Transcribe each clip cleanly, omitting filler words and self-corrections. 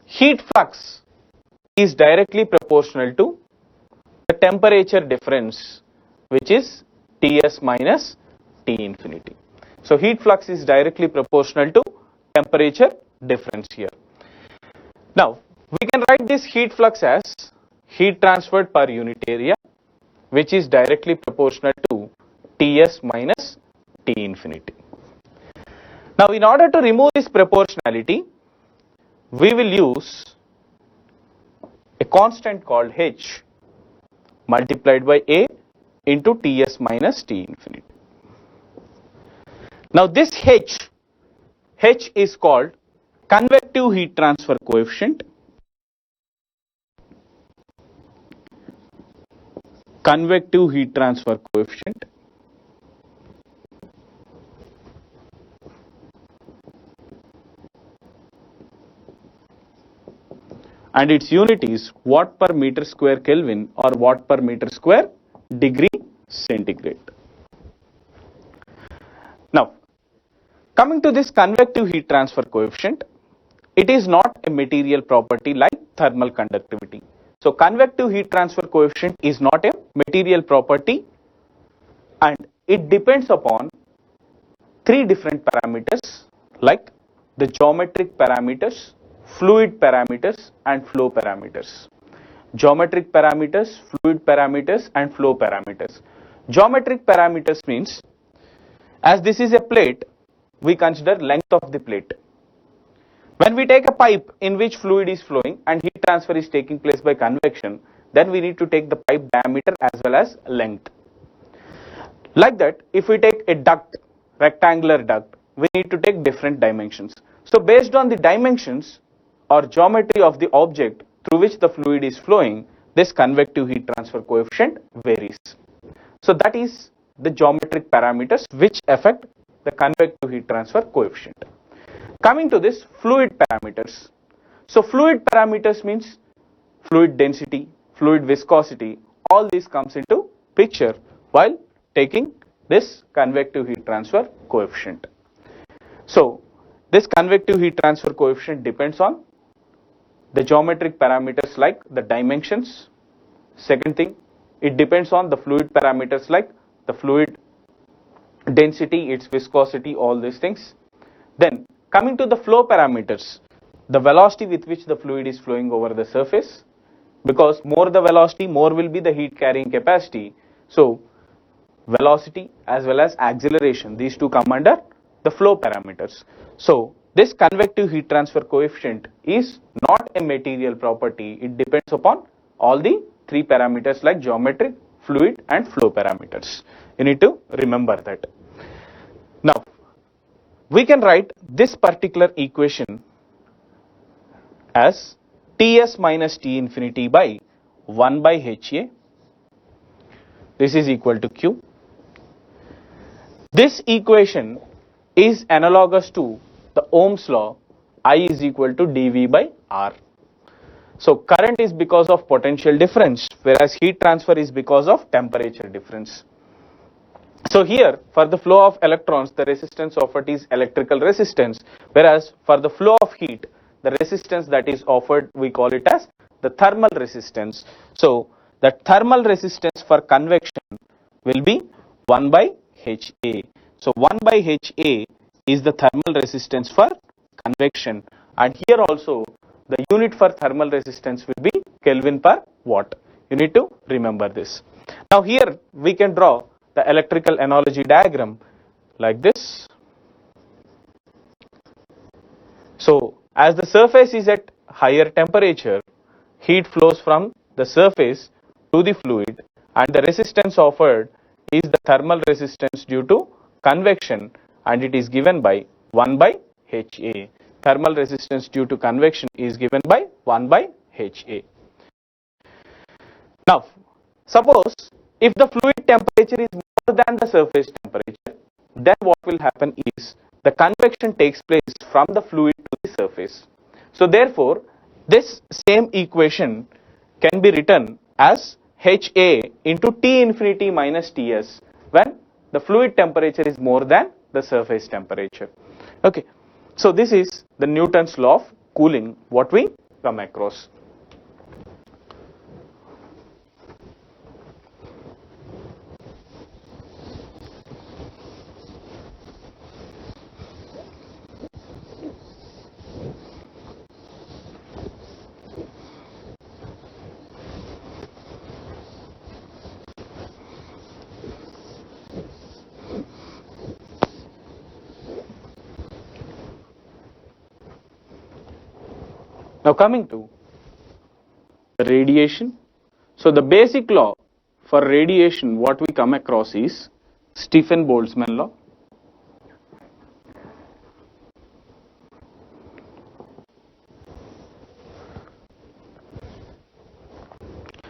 heat flux is directly proportional to the temperature difference, which is Ts minus T infinity. So heat flux is directly proportional to temperature difference here. Now we can write this heat flux as heat transferred per unit area, which is directly proportional to Ts minus T infinity. Now in order to remove this proportionality, we will use a constant called H multiplied by A into Ts minus T infinity. Now this H is called convective heat transfer coefficient. Convective heat transfer coefficient. And its unit is watt per meter square Kelvin or watt per meter square degree centigrade. Now, coming to this convective heat transfer coefficient, it is not a material property like thermal conductivity. So, convective heat transfer coefficient is not a material property and it depends upon three different parameters like the geometric parameters, fluid parameters and flow parameters. Geometric parameters, fluid parameters and flow parameters. Geometric parameters means, as this is a plate, we consider length of the plate. When we take a pipe in which fluid is flowing and heat transfer is taking place by convection, then we need to take the pipe diameter as well as length. Like that, if we take a duct, rectangular duct, we need to take different dimensions. So based on the dimensions or geometry of the object through which the fluid is flowing, this convective heat transfer coefficient varies. So that is the geometric parameters which affect the convective heat transfer coefficient. Coming to this fluid parameters. So fluid parameters means fluid density, fluid viscosity, all this comes into picture while taking this convective heat transfer coefficient. So this convective heat transfer coefficient depends on the geometric parameters like the dimensions. Second thing, it depends on the fluid parameters like the fluid density, its viscosity, all these things. Then coming to the flow parameters, the velocity with which the fluid is flowing over the surface, because more the velocity, more will be the heat carrying capacity. So velocity as well as acceleration, these two come under the flow parameters. So this convective heat transfer coefficient is not a material property. It depends upon all the three parameters like geometric, fluid and flow parameters. You need to remember that. Now we can write this particular equation as Ts minus T infinity by 1 by HA. This is equal to Q. This equation is analogous to the Ohm's law, I is equal to dV by R. So current is because of potential difference, whereas heat transfer is because of temperature difference. So here for the flow of electrons, the resistance offered is electrical resistance, whereas for the flow of heat, the resistance that is offered, we call it as the thermal resistance. So the thermal resistance for convection will be 1 by HA. So 1 by HA is the thermal resistance for convection, and here also the unit for thermal resistance will be Kelvin per watt. You need to remember this. Now here we can draw the electrical analogy diagram like this. So as the surface is at higher temperature, heat flows from the surface to the fluid, and the resistance offered is the thermal resistance due to convection, and it is given by 1 by HA. Thermal resistance due to convection is given by 1 by HA. Now, suppose if the fluid temperature is more than the surface temperature, then what will happen is the convection takes place from the fluid to the surface. So therefore, this same equation can be written as HA into T infinity minus Ts when the fluid temperature is more than the surface temperature. Okay, so this is the Newton's law of cooling, what we come across. Now coming to radiation. So the basic law for radiation, what we come across is Stephen-Boltzmann law.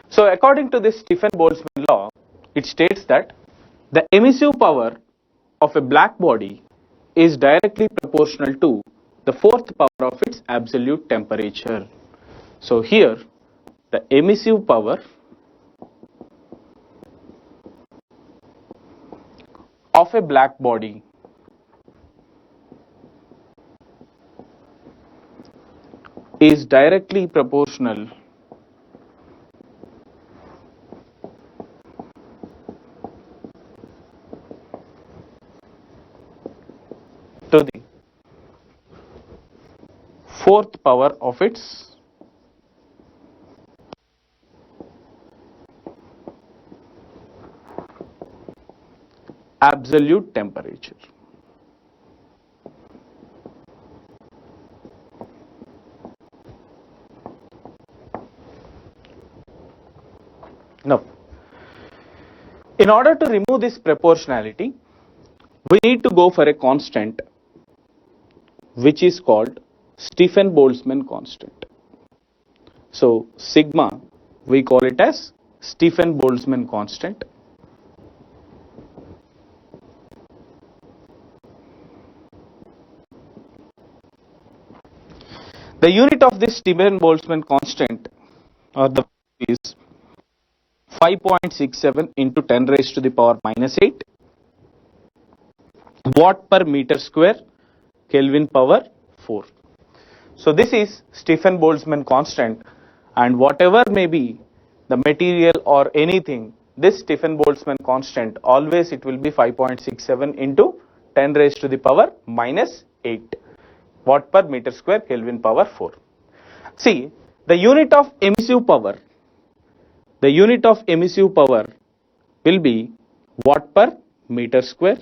So according to this Stephen-Boltzmann law, it states that the emissive power of a black body is directly proportional to the fourth power of its absolute temperature. So here the emissive power of a black body is directly proportional to the fourth power of its absolute temperature. Now, in order to remove this proportionality, we need to go for a constant which is called Stephen-Boltzmann constant. So, sigma, we call it as Stephen-Boltzmann constant. The unit of this Stephen-Boltzmann constant is 5.67 into 10 raised to the power minus 8 watt per meter square Kelvin power 4. So this is Stephen-Boltzmann constant, and whatever may be the material or anything, this Stephen-Boltzmann constant always it will be 5.67 into 10 raised to the power minus 8 watt per meter square Kelvin power 4. See, the unit of emissive power will be watt per meter square,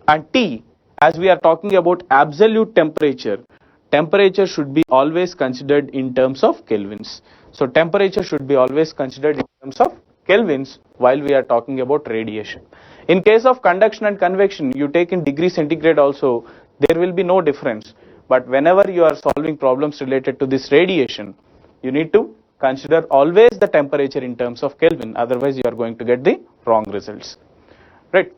and T, as we are talking about absolute temperature should be always considered in terms of kelvins. So temperature should be always considered in terms of kelvins while we are talking about radiation. In case of conduction and convection, you take in degree centigrade also, there will be no difference. But whenever you are solving problems related to this radiation, you need to consider always the temperature in terms of Kelvin, otherwise you are going to get the wrong results. Right?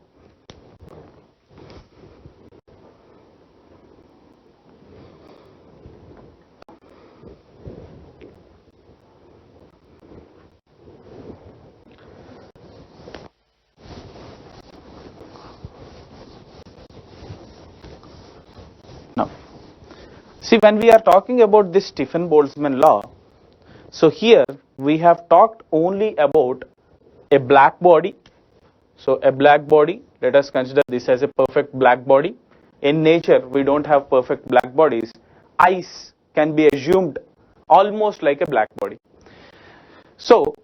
Now, see, when we are talking about this Stephen-Boltzmann law, so here we have talked only about a black body. So a black body, let us consider this as a perfect black body. In nature, we don't have perfect black bodies. Ice can be assumed almost like a black body. So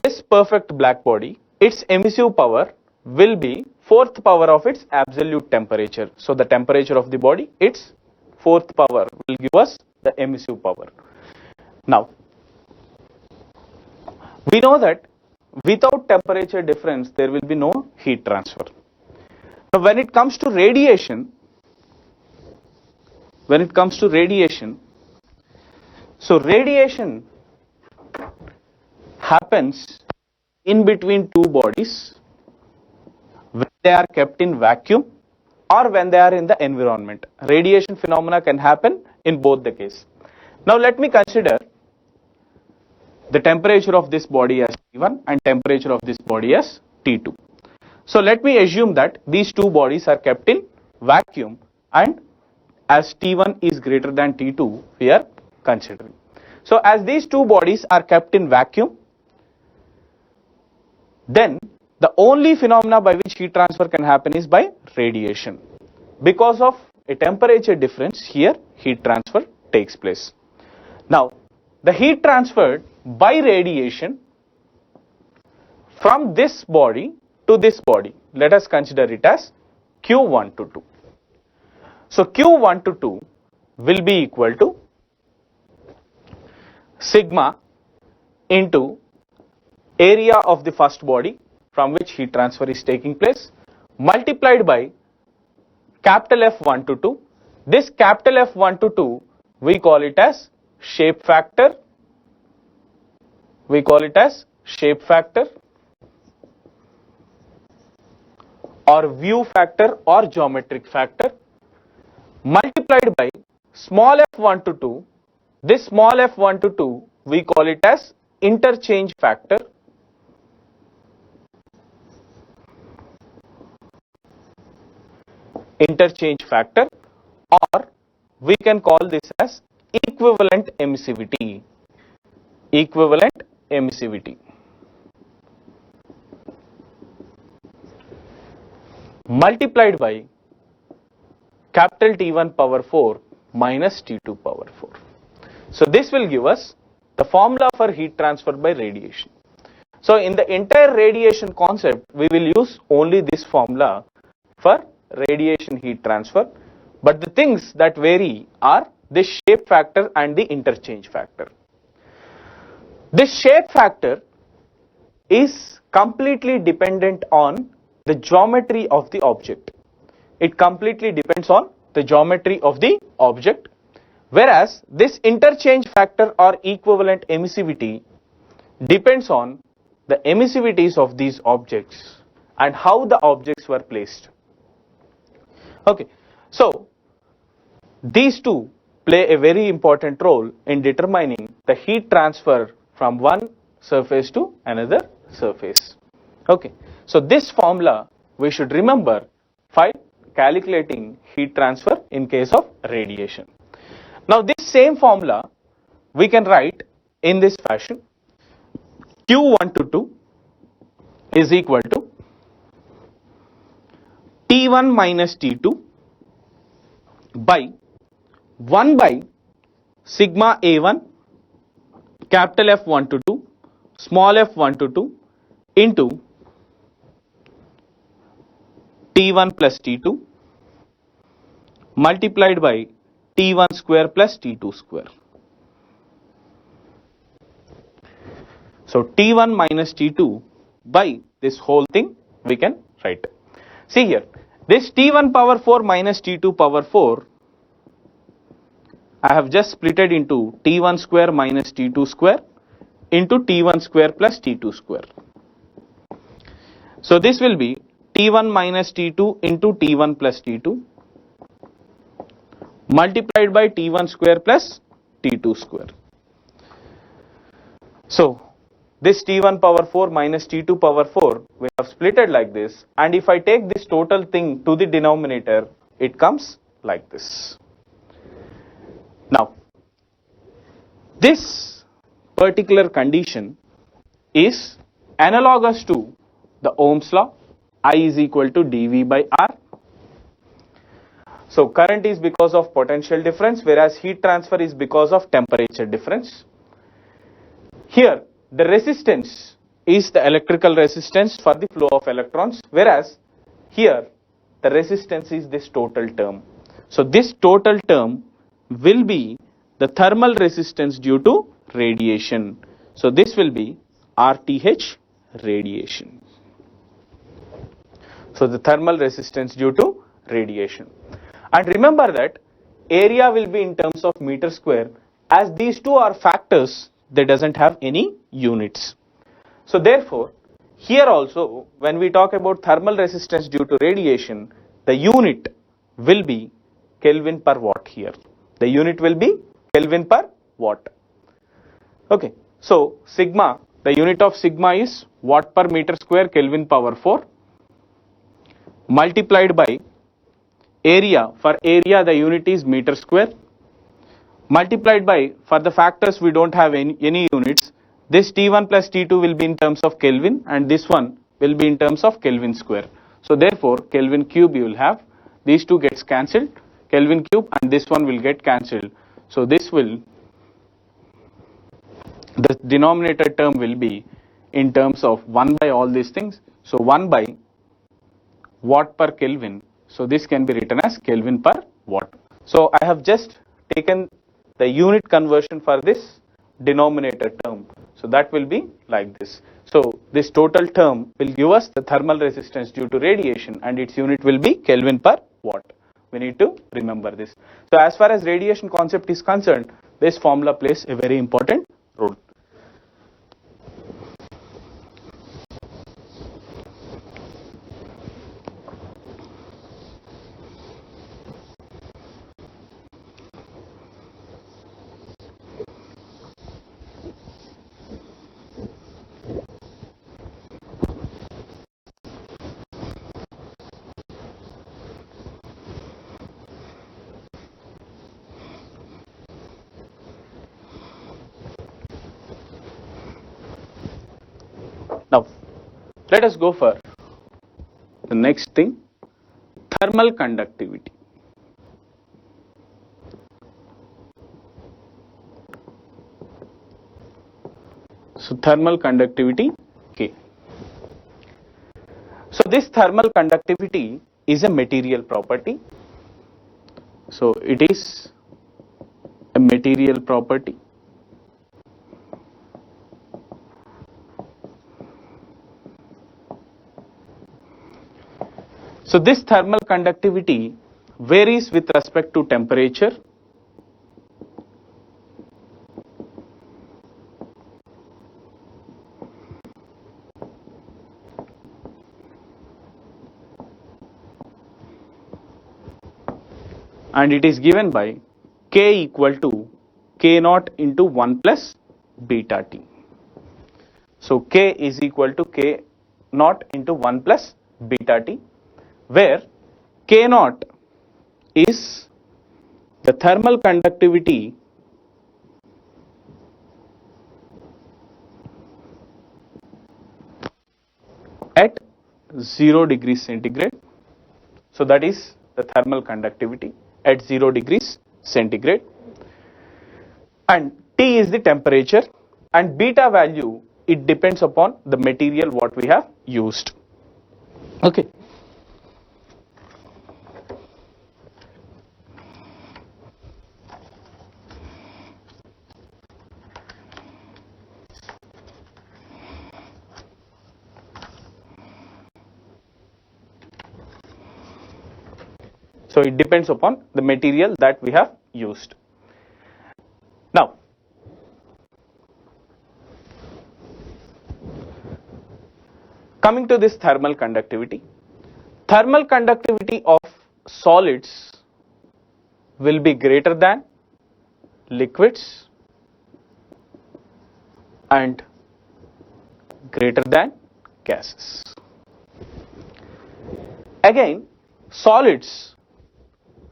this perfect black body, its emissive power will be fourth power of its absolute temperature. So the temperature of the body, its fourth power will give us the emissive power. Now, we know that without temperature difference, there will be no heat transfer. Now, when it comes to radiation, so radiation happens in between two bodies when they are kept in vacuum or when they are in the environment. Radiation phenomena can happen in both the case. Now let me consider the temperature of this body as T1 and temperature of this body as T2. So let me assume that these two bodies are kept in vacuum, and as T1 is greater than T2 here, considering. So as these two bodies are kept in vacuum, then the only phenomena by which heat transfer can happen is by radiation. Because of a temperature difference, here heat transfer takes place. Now, the heat transferred by radiation from this body to this body, let us consider it as Q1 to 2. So Q1 to 2 will be equal to sigma into area of the first body from which heat transfer is taking place multiplied by capital F1 to 2. This capital F1 to 2 we call it as shape factor. We call it as shape factor or view factor or geometric factor multiplied by small f1 to 2. This small f1 to 2 we call it as interchange factor. Interchange factor, or we can call this as equivalent emissivity. Equivalent emissivity. Multiplied by capital T1 power 4 minus T2 power 4. So this will give us the formula for heat transfer by radiation. So in the entire radiation concept, we will use only this formula for radiation heat transfer, but the things that vary are the shape factor and the interchange factor. This shape factor is completely dependent on the geometry of the object. It completely depends on the geometry of the object, whereas this interchange factor or equivalent emissivity depends on the emissivities of these objects and how the objects were placed. Okay, so these two play a very important role in determining the heat transfer from one surface to another surface. Okay, so this formula we should remember while calculating heat transfer in case of radiation. Now this same formula we can write in this fashion: Q1 to 2 is equal to T1 minus T2 by 1 by sigma A1 capital F1 to 2 small f1 to 2 into T1 plus T2 multiplied by T1 square plus T2 square. So T1 minus T2 by this whole thing we can write. See here, this T1 power 4 minus T2 power 4 I have just split it into T1 square minus T2 square into T1 square plus T2 square. So this will be T1 minus T2 into T1 plus T2 multiplied by T1 square plus T2 square. So this T1 power 4 minus T2 power 4 we have split it like this, and if I take this total thing to the denominator, it comes like this. Now this particular condition is analogous to the Ohm's law, I is equal to dV by R. So current is because of potential difference, whereas heat transfer is because of temperature difference. Here the resistance is the electrical resistance for the flow of electrons, whereas here the resistance is this total term. So this total term will be the thermal resistance due to radiation. So this will be RTH radiation. So the thermal resistance due to radiation. And remember that area will be in terms of meter square, as these two are factors, they doesn't have any units. So therefore here also when we talk about thermal resistance due to radiation, the unit will be Kelvin per watt here. The unit will be Kelvin per watt. Okay, so sigma, the unit of sigma is watt per meter square Kelvin power 4 multiplied by area. For area the unit is meter square multiplied by, for the factors we don't have any units, this T1 plus T2 will be in terms of Kelvin and this one will be in terms of Kelvin square. So therefore Kelvin cube you will have, these two gets cancelled, Kelvin cube and this one will get cancelled. So this will, the denominator term will be in terms of 1 by all these things. So 1 by watt per Kelvin. So this can be written as Kelvin per watt. So I have just taken the unit conversion for this denominator term. So that will be like this. So this total term will give us the thermal resistance due to radiation and its unit will be Kelvin per watt. We need to remember this. So as far as radiation concept is concerned, this formula plays a very important role. Now, let us go for the next thing, thermal conductivity. So, thermal conductivity K. So, this thermal conductivity is a material property. So, it is a material property. So this thermal conductivity varies with respect to temperature, and it is given by K equal to K naught into 1 plus beta T. So K is equal to K naught into 1 plus beta T, where K naught is the thermal conductivity at 0 degrees centigrade. So that is the thermal conductivity at 0 degrees centigrade, and T is the temperature, and beta value, it depends upon the material what we have used. Okay. So it depends upon the material that we have used. Now, coming to this thermal conductivity of solids will be greater than liquids and greater than gases. Again, solids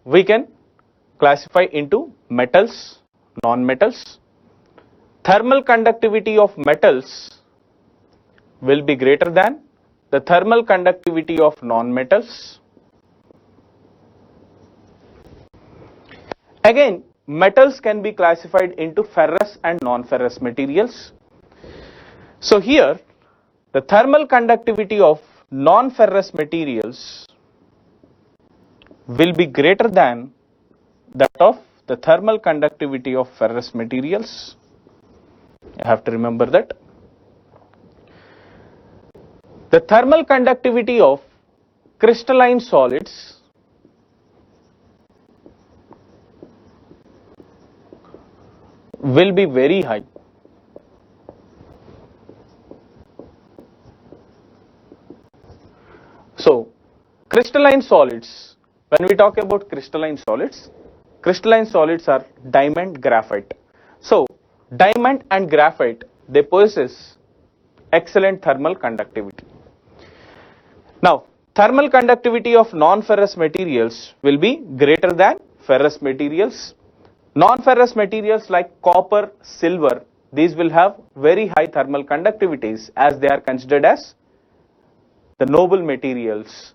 we can classify into metals, non-metals. Thermal conductivity of metals will be greater than the thermal conductivity of non-metals. Again, metals can be classified into ferrous and non-ferrous materials. So here, the thermal conductivity of non-ferrous materials will be greater than that of the thermal conductivity of ferrous materials. You have to remember that. The thermal conductivity of crystalline solids will be very high. So, crystalline solids, when we talk about crystalline solids are diamond, graphite. So, diamond and graphite, they possess excellent thermal conductivity. Now, thermal conductivity of non-ferrous materials will be greater than ferrous materials. Non-ferrous materials like copper, silver, these will have very high thermal conductivities as they are considered as the noble materials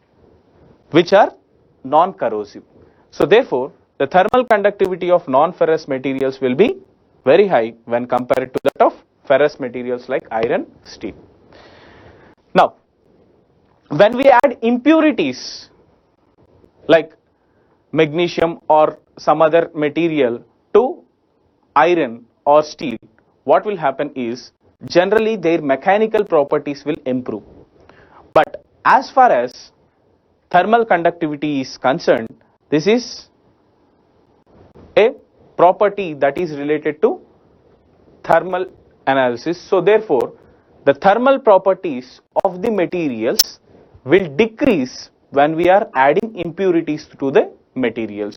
which are non-corrosive. So therefore, the thermal conductivity of non-ferrous materials will be very high when compared to that of ferrous materials like iron, steel. Now, when we add impurities like magnesium or some other material to iron or steel, what will happen is generally their mechanical properties will improve. But as far as thermal conductivity is concerned, this is a property that is related to thermal analysis. So therefore, the thermal properties of the materials will decrease when we are adding impurities to the materials.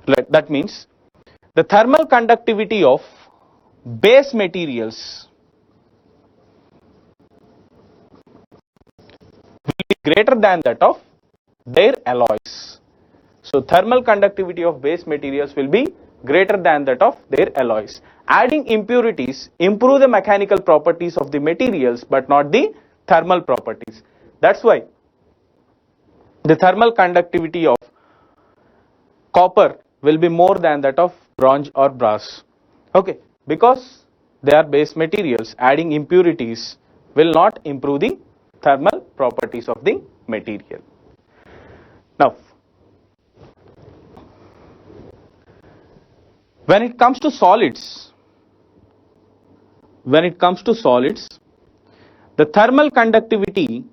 That means the thermal conductivity of base materials will be greater than that of their alloys. So thermal conductivity of base materials will be greater than that of their alloys. Adding impurities improve the mechanical properties of the materials but not the thermal properties. That's why the thermal conductivity of copper will be more than that of bronze or brass. Okay, because they are base materials, adding impurities will not improve the thermal properties of the material. Now, when it comes to solids, the thermal conductivity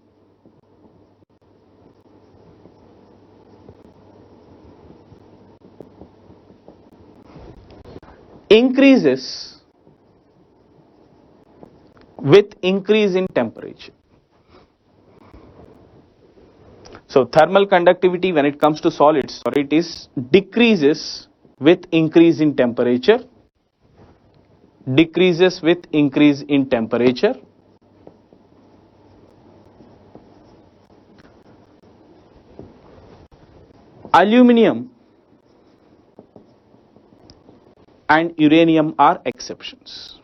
increases with increase in temperature. So thermal conductivity when it comes to solids, it is decreases with increase in temperature, decreases with increase in temperature. Aluminium and uranium are exceptions.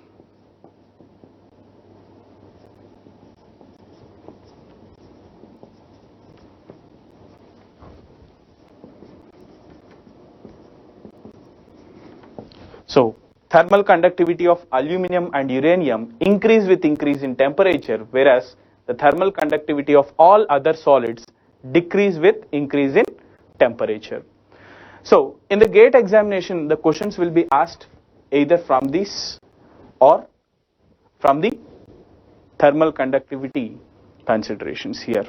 So thermal conductivity of aluminum and uranium increase with increase in temperature, whereas the thermal conductivity of all other solids decrease with increase in temperature. So in the GATE examination, the questions will be asked either from this or from the thermal conductivity considerations here.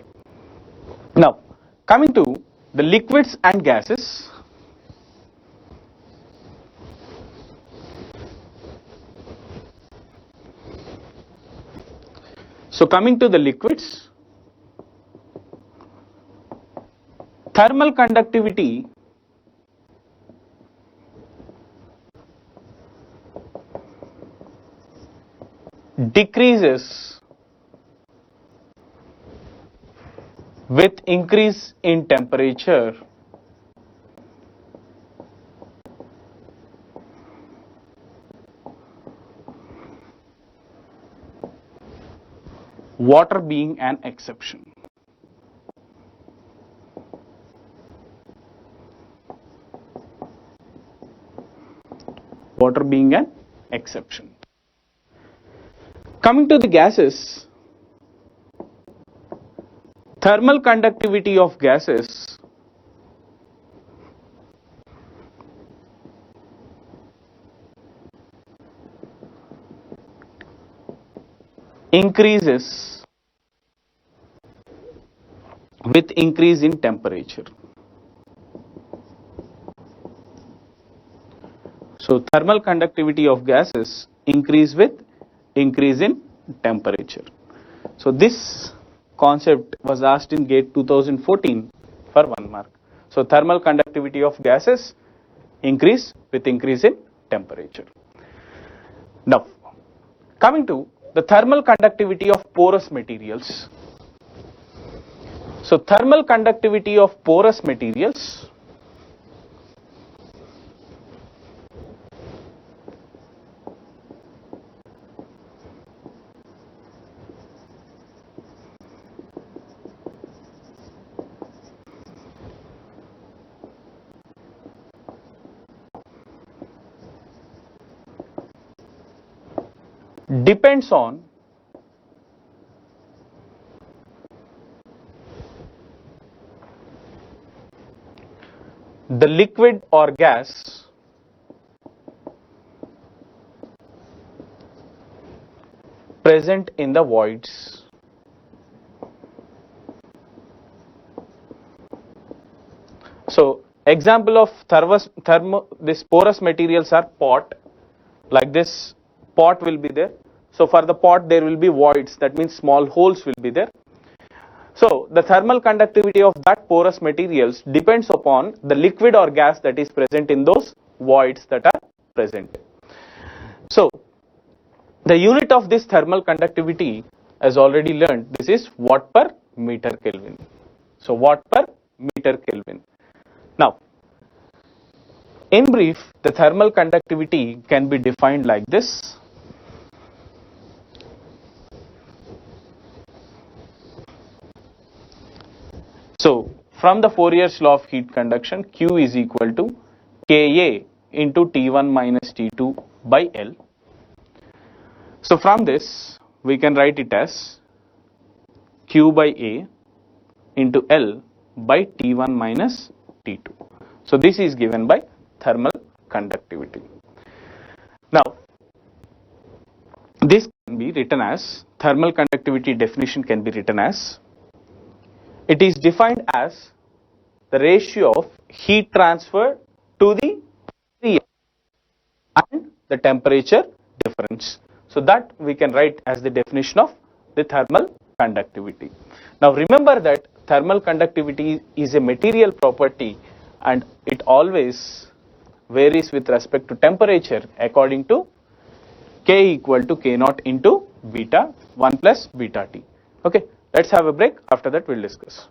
Now, coming to the liquids and gases. So coming to the liquids, thermal conductivity decreases with increase in temperature. Water being an exception. Water being an exception. Coming to the gases, thermal conductivity of gases increases with increase in temperature. So thermal conductivity of gases increase with increase in temperature. So this concept was asked in GATE 2014 for 1 mark. So thermal conductivity of gases increase with increase in temperature. Now, coming to the thermal conductivity of porous materials. So thermal conductivity of porous materials depends on the liquid or gas present in the voids. So example of this porous materials are pot, like this pot will be there. So for the pot there will be voids, that means small holes will be there. So the thermal conductivity of that porous materials depends upon the liquid or gas that is present in those voids that are present. So the unit of this thermal conductivity, as already learned, this is watt per meter Kelvin. So watt per meter Kelvin. Now, in brief, the thermal conductivity can be defined like this. So from the Fourier's law of heat conduction, Q is equal to Ka into T1 minus T2 by L. So from this, we can write it as Q by A into L by T1 minus T2. So this is given by thermal conductivity. Now, this can be written as, thermal conductivity definition can be written as, it is defined as the ratio of heat transfer to the area and the temperature difference. So that we can write as the definition of the thermal conductivity. Now remember that thermal conductivity is a material property and it always varies with respect to temperature according to K equal to K naught into beta 1 plus beta T. Okay, let's have a break. After that we'll discuss.